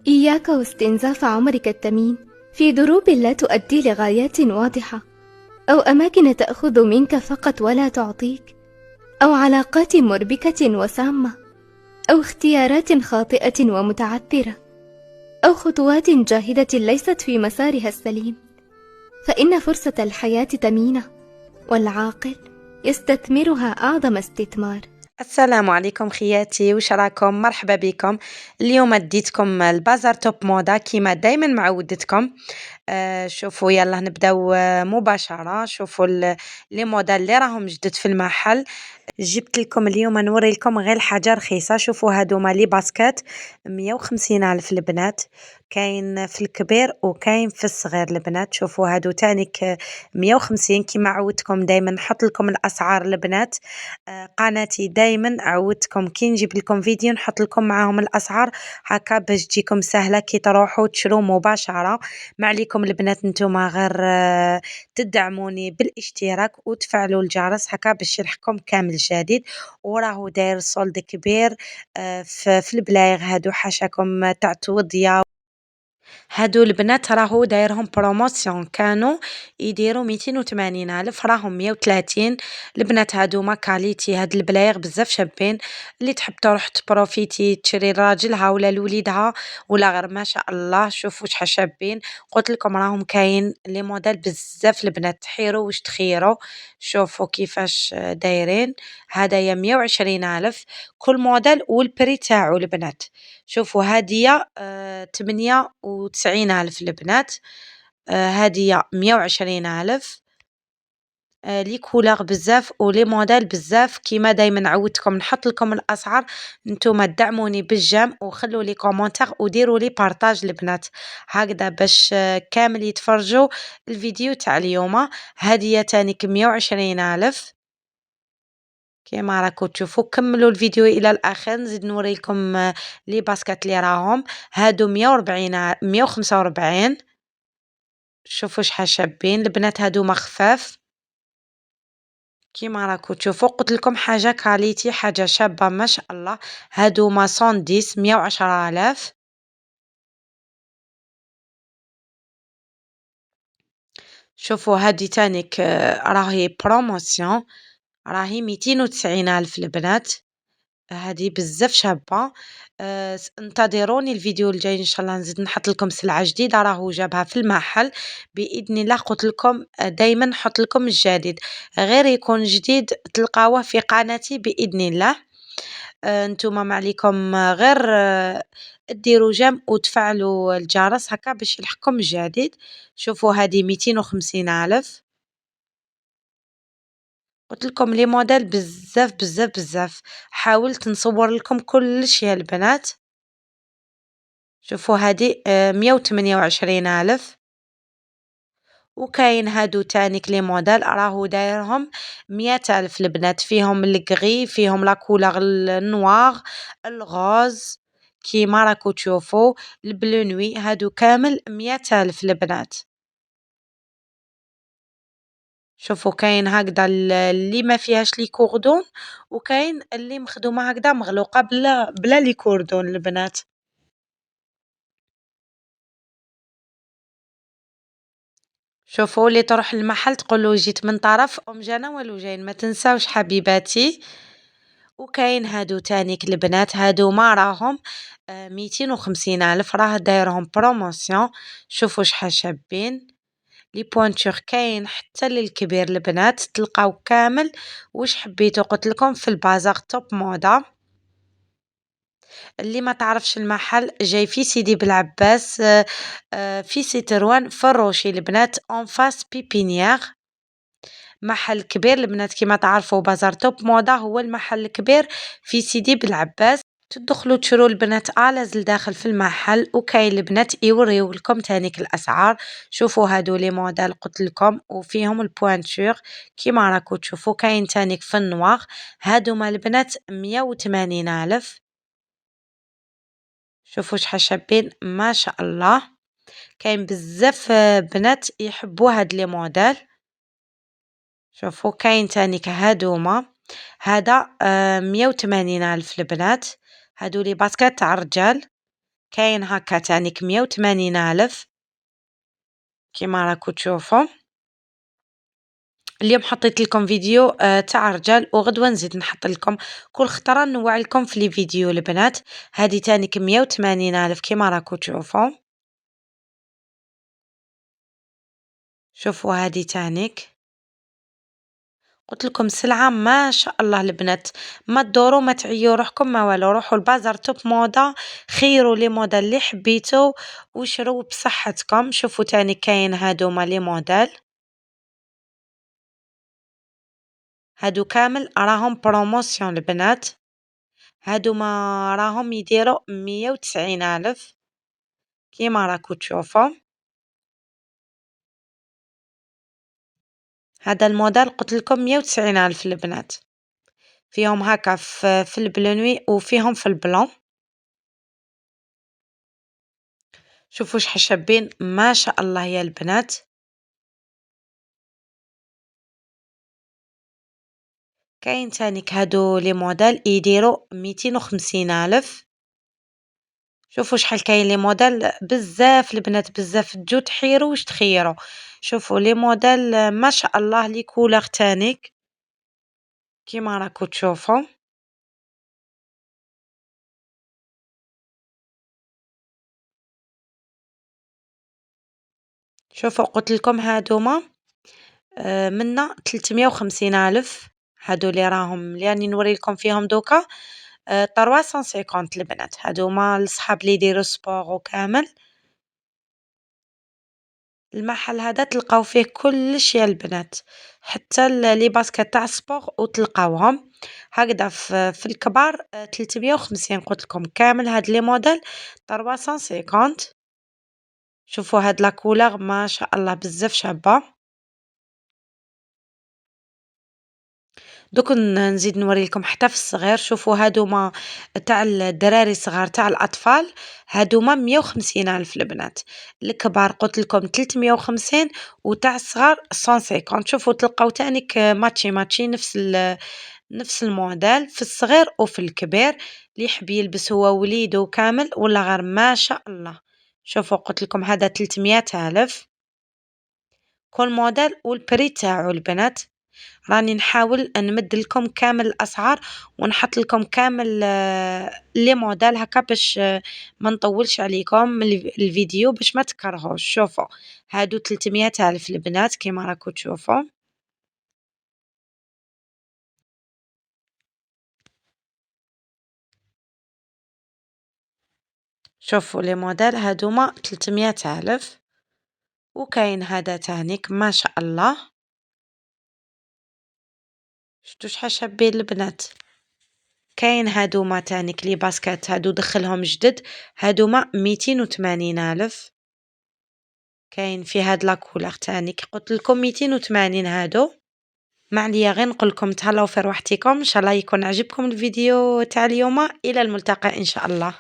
إياك واستنزاف عمرك الثمين في دروب لا تؤدي لغايات واضحة، أو أماكن تأخذ منك فقط ولا تعطيك، أو علاقات مربكة وسامة، أو اختيارات خاطئة ومتعثرة، أو خطوات جاهدة ليست في مسارها السليم. فإن فرصة الحياة ثمينة، والعاقل يستثمرها أعظم استثمار. السلام عليكم خياتي، وش راكم؟ مرحبا بكم. اليوم اديتكم البازار توب موضة كيما دايما معودتكم. شوفوا يلا نبداو مباشرة. شوفوا لي موديل اللي راهم جدد في المحل. جبت لكم اليوم نوري لكم غير حاجة رخيصة. شوفوا هادوما لي باسكات 150 ألف البنات، كاين في الكبير وكاين في الصغير البنات. شوفوا هادو تانيك 150. كيما عودتكم دايما نحط لكم الأسعار البنات. قناتي دايما عودتكم كي نجيب لكم فيديو نحط لكم معاهم الأسعار، هكا باش تجيكم سهلة كي تروحوا تشرو مباشرة. ما عليكم البنات نتوما غير تدعموني بالاشتراك وتفعلوا الجرس هكا باش يلحقكم كامل جديد. وراهو داير صولد كبير في البلايغ هادو حاشاكم تاع توديا. هادو البنات راهو دايرهم بروموسيون، كانوا يديروا 280 ألف راهم 130. البنات هادوما كاليتي، هاد البلايغ بزاف شابين. اللي تحب تروح تبروفيتي تشري لراجلها ولا لوليدها ولا غير ما شاء الله. شوفوا شحال شابين. قلت لكم راهم كاين لي موديل بزاف البنات، تحيروا واش تخيروا. شوفوا كيفاش دايرين. هدايا 120 ألف كل موديل والبري تاعو البنات. شوفوا هادية 98 ألف البنات. هادية 120 ألف. لي كولور بزاف ولي موديل بزاف. كيما دايما عودتكم نحط لكم الأسعار، نتوما دعموني بالجيم وخلوا لي كومونتير وديروا لي بارطاج البنات، هكذا باش كامل يتفرجوا الفيديو تاع اليوم. هادية تانيك 120 ألف. كيما راكم تشوفوا كملوا الفيديو الى الاخر نزيد نوريكم لي باسكات اللي راهم هادو 140 145. شوفوا شحال شابين البنات هادو خفاف. كيما راكم تشوفوا قلت لكم حاجه كاليتي، حاجه شابه ما شاء الله. هادو 110 110 آلاف. شوفوا هادي تانيك راهي بروموسيون، راهي 290 ألف البنات. هذه بزاف شابة. انتظروني الفيديو الجاي إن شاء الله نزيد نحط لكم سلعة جديدة راهو جابها في المحل بإذن الله. قلت لكم دايما نحط لكم الجديد، غير يكون جديد تلقاوه في قناتي بإذن الله. نتوما ما عليكم غير ديروا جيم وتفعلوا الجرس هكا باش يلحقكم الجديد. شوفوا هذه 250 ألف. قلت لكم لي موديل بزاف بزاف بزاف، حاولت نصور لكم كلش يا البنات. شوفوا هادي 128 ألف. وكاين هادو تانيك لي موديل راهو دايرهم 100 ألف البنات، فيهم الكغي، فيهم لا كولور النوار، الغوز، كيما راكو تشوفوا البلو نوي. هادو كامل 100 ألف البنات. شوفوا كاين هكذا اللي ما فيهاش لي كوردون، وكاين اللي مخدومه هكذا مغلوقه بلا لي كوردون البنات. شوفوا اللي تروح للمحل تقول له جيت من طرف ام جانا والو جايين، ما تنساوش حبيباتي. وكاين هادو تانيك البنات، هادو ما راهم 250 ألف، راه دايرهم بروموسيون. شوفوا شحال شابين. لي بوانتور كاين حتى للكبير البنات، تلقاو كامل واش حبيتو. قلت لكم في البازار توب موضة. اللي ما تعرفش المحل جاي في سيدي بلعباس، في سيتروان في الروشي البنات اون فاس بيبينيير. محل كبير البنات كيما تعرفوا بازار توب موضة هو المحل الكبير في سيدي بلعباس. تدخلوا تشرو البنات آلاز لداخل في المحل، وكاين البنات يوريو لكم تانيك الأسعار. شوفوا هادو لي موديل قلت لكم وفيهم البوانتور كيما راكو تشوفوا. كاين تانيك في النواغ، هادو ما البنات 180 ألف. شوفوا شحال شابين ما شاء الله. كاين بزاف بنات يحبوا هاد لي موديل. شوفوا كاين تانيك هادوما، هذا 180 ألف البنات. هادو لي باسكات تاع الرجال. كاين هكا تانيك 180,000 كيما راكو تشوفوا. اليوم حطيت لكم فيديو تاع رجال، وغدوة نزيد نحط لكم كل خطرة نوع لكم في لي فيديو البنات. هذه تانيك 180,000 كيما راكو تشوفوا. شوفوا هذه تانيك، قلت لكم سلعة ما شاء الله البنات، ما تدوروا ما تعيوا روحكم ما والو، روحوا البازار توب موضة، خيروا لي موديل اللي حبيتو وشروا بصحتكم. شوفوا تاني كاين هادوما لي موديل، هادو كامل راهم بروموسيون البنات، هادوما راهم يديروا 190,000 كيما راكو تشوفوا. هذا الموديل قلت لكم 190,000 البنات، فيهم هكا في البلونوي وفيهم في البلون. شوفوا شحال شابين ما شاء الله يا البنات. كاين تانيك هادو لي موديل يديروا 250,000. شوفوا شحال كاين لي موديل بزاف البنات بزاف، تجو تحيروا واش تخيروا. شوفوا لي موديل ما شاء الله لي كولور تانيك كيما راكو تشوفوا. شوفوا قلت لكم هادوما منا 350,000، هادو اللي راهم اللي راني نوري لكم فيهم دوكا 350 البنات، هادوما لصحاب اللي يديروا سبور وكامل. المحل هذا تلقاو فيه كلش يا البنات، حتى لي باسكت تاع سبور وتلقاوهم هكذا في الكبار 350 قلت لكم كامل هاد لي موديل 350. شوفوا هاد لا كولور ما شاء الله بزاف شابه. دوك نزيد نوري لكم حتى في الصغير. شوفوا هادوما تاع الدراري الصغار تاع الأطفال، هادوما 150,000 البنات، الكبار قلت لكم 350 وتاع الصغار 150. شوفوا تلقاو تانيك ماتشي ماتشي نفس الموديل في الصغير وفي الكبير، اللي يحب يلبس هو وليدو كامل ولا غير ما شاء الله. شوفوا قلت لكم هذا 300,000 كل موديل والبري تاعو البنات. راني نحاول نمد لكم كامل الأسعار ونحط لكم كامل لي موديل هكا باش ما نطولش عليكم الفيديو باش ما تكرهوش. شوفوا هادو 300,000 البنات كيما راكو تشوفوا. شوفوا لي موديل هادوما 300,000، وكاين هذا تانيك ما شاء الله. شتو شحال شابين البنات. كاين هادوما تانيك لي باسكات هادو دخلهم جدد، هادوما 280,000. كاين في هاد لا كولور تانيك قلت لكم 280 هادو. ما عليا غير نقول لكم تهلاو في رواحتكم، ان شاء الله يكون عجبكم الفيديو تاع اليوم، الى الملتقى ان شاء الله.